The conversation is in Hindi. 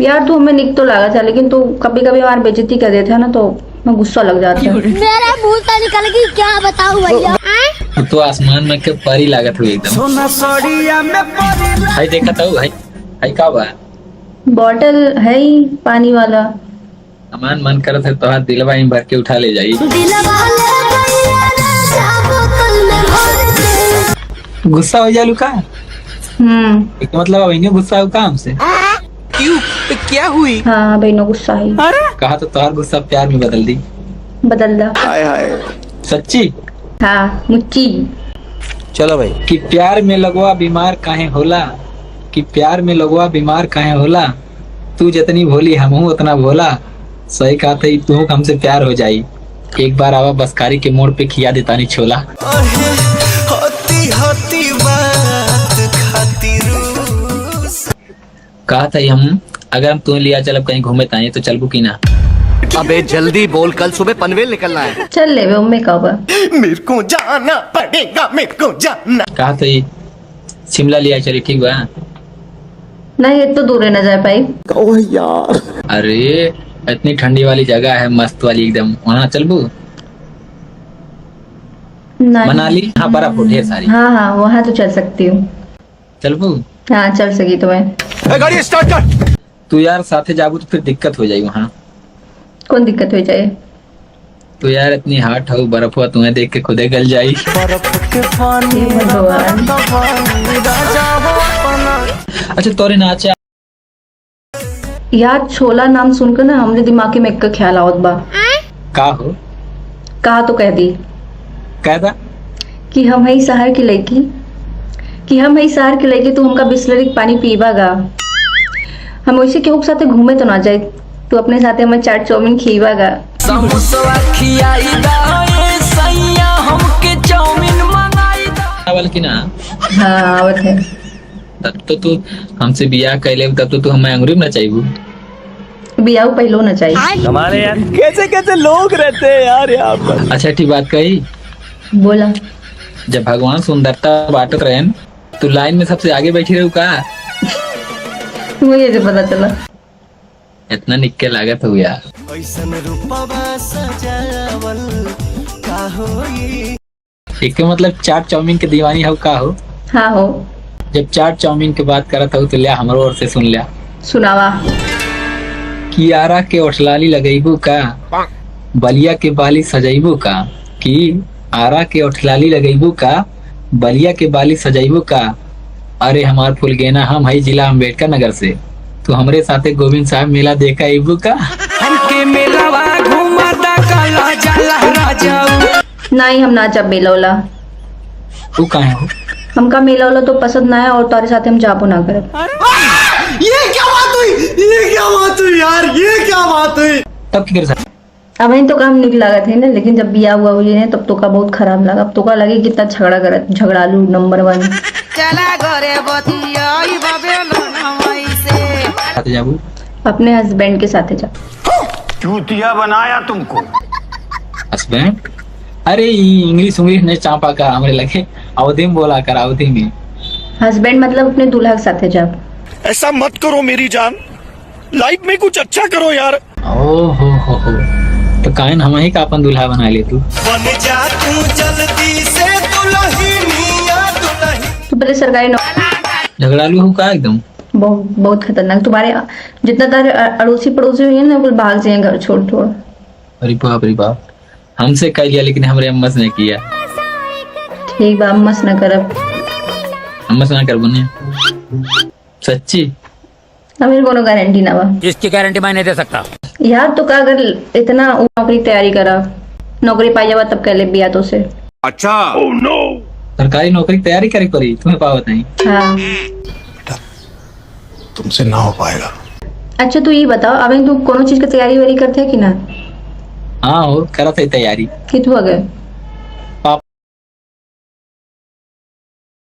यार तू हमें निक तो लगा था, लेकिन तू कभी कभी हमारी बेइज्जती कर देता है ना, तो मैं गुस्सा लग जाता है। मेरा मुंह से निकल गई, क्या बताऊं भैया। तो आसमान में के परी लागत हुई एकदम। भाई देखा था भाई, भाई का बा बॉटल है ही पानी वाला। अमान मन करत है तो हाथ दिलवा ही भर के उठा ले जाई। गुस्सा हो जालू का? एक मतलब अब इन्हें गुस्सा हो का हमसे? क्यों? तो क्या हुई? हाँ बहनों गुस्सा है। कहा तो तुम्हारा गुस्सा प्यार में बदल दी। बदल दा। हाय हाय। सच्ची? हाँ मुच्ची। चलो भाई। कि प्यार में लगवा बीमार काहे होला, कि प्यार में लगवा बीमार काहे होला, तू जितनी भोली हमहू उतना भोला। सही कहा था, तू हमसे प्यार हो जाई। एक बार आवा बसकारी के मोड़ पे खिया देता नहीं छोला। होती बात खातिर कहा था हम अगर हम तुम्हें लिया चल कहीं घूमे ताए तो चलबू की ना? अबे जल्दी बोल, कल सुबह पनवेल निकलना है। चल ले मम्मी कब? मेरे को जाना पड़ेगा, मेरे को जाना। कहा था शिमला लिया चली, ठीक बा? नहीं एक तो दूर न जा पाई। ओह यार। अरे इतनी ठंडी वाली जगह है मस्त वाली एकदम, वहाँ चलबू? मनाली? हाँ बर्फ हो ढेर सारी। हाँ हाँ वहाँ तो चल सकती हूँ। चलबू? हाँ चल सकी तुम्हें। गाड़ी स्टार्ट कर। तू यार साथे जाबू तो फिर दिक्कत हो जाएगी वहाँ। कौन दिक्कत हो जाए? तो यार इतनी हाट हो बर्फ हुआ, तुम्हें देख के खुदे गल जाई। अच्छा तोरे नाचा यार छोला नाम सुनकर ना हमरे दिमाग में एक का ख्याल आवत बा। का हो? कहा तो कह दी कहदा कि हम है शहर की लड़की, कि हम है शहर की लड़की, तू हमका बिस्लरी के पानी पीवागा। हम वैसे केहू के साथे घूमे तो ना जाए, तू अपने साथे हमें चाट चाउमीन खीवागा। की ना? हाँ आवत है। तब तो तू हमसे बियाह कैले, तब तो तू हमें अंगूरी में नचाईबू। बियाह पहलो न चाहिए। हमारे यार कैसे कैसे लोग रहते हैं यार यहाँ पर। अच्छा ठीक बात कही। बोला जब भगवान सुंदरता बांटत रहे तो लाइन में सबसे आगे बैठी रहू का? मुझे तो पता चला। इतना निक्के लागत हो यार। एक मतलब चाट चाउमीन के दीवानी हो का हो? हाँ हो। जब चाट चाउमीन के बात करत हो तो लिया हमारो ओर से सुन लिया। सुनावा। कि आरा के ओठलाली लगैबू का, बलिया के बाली सजैबू का, कि आरा के ओठलाली लगैबू का, बलिया के बाली सजैबू का। अरे हमार फुलगेना हम है जिला अम्बेडकर नगर से, तो हमरे साथे गोविंद साहब मेला देखा इबू का। हमके मेलावा घुमाता काला जाला राजाऊ। नहीं हम ना जब मेला वाला। तू कहाँ हो? हमका मेला वाला तो पसंद ना है और तारे साथ हम जाबो ना करे। ये क्या बात हुई? ये क्या बात हुई यार? ये क्या बात हुई? तब क्या कर सकते? अब तो काम निक लगा थे ना, लेकिन जब बिया हुआ हुई ने तब तो का बहुत खराब लगा। अब तो का लगे कितना झगड़ा करत, झगड़ालू नंबर 1। चला घरे बतियाई बाबेलो नमई से। साथे जाबू? अपने हस्बैंड के साथ जा। चूतिया बनाया तुमको। हस्बैंड? अरे इंग्लिश नहीं चापा का हमरे लगे अवधि में बोला कर, अवधि में। हस्बैंड मतलब अपने दूल्हा के साथ जा। ऐसा मत करो मेरी जान, लाइफ में कुछ अच्छा करो यार। ओ हो तो कायन हम ही का अपन दूल्हा बना ले तू। बन जा तू जल्दी से दुल्हनिया दुल्हन। तो पहले सरकारी नौकरी। झगड़ालू हो का एकदम? बहुत खतरनाक। तुम्हारे जितना तारे अड़ोसी पड़ोसी हुई है ना वो भाग जाए घर छोड़ छोड़। अरे बाप हमसे कह लिया लेकिन हमरे अम्मा से नहीं किया। ठीक बा अम्मस न करब। अम्मा से ना कर बने सच्ची? मेरे कोनो गारंटी ना बा। इसकी गारंटी मैं नहीं दे सकता यार तो का अगर इतना नौकरी तैयारी करा, नौकरी पाई जावा तब कह ले बिया तो से। अच्छा सरकारी नौकरी की तैयारी करे पड़ी तुम्हें पावत नहीं? हाँ तुमसे ना हो पाएगा। अच्छा तू ये बताओ अभी तू कोनो चीज की तैयारी वारी करते है कि ना? हाँ हो करा था तैयारी। कि तू अगर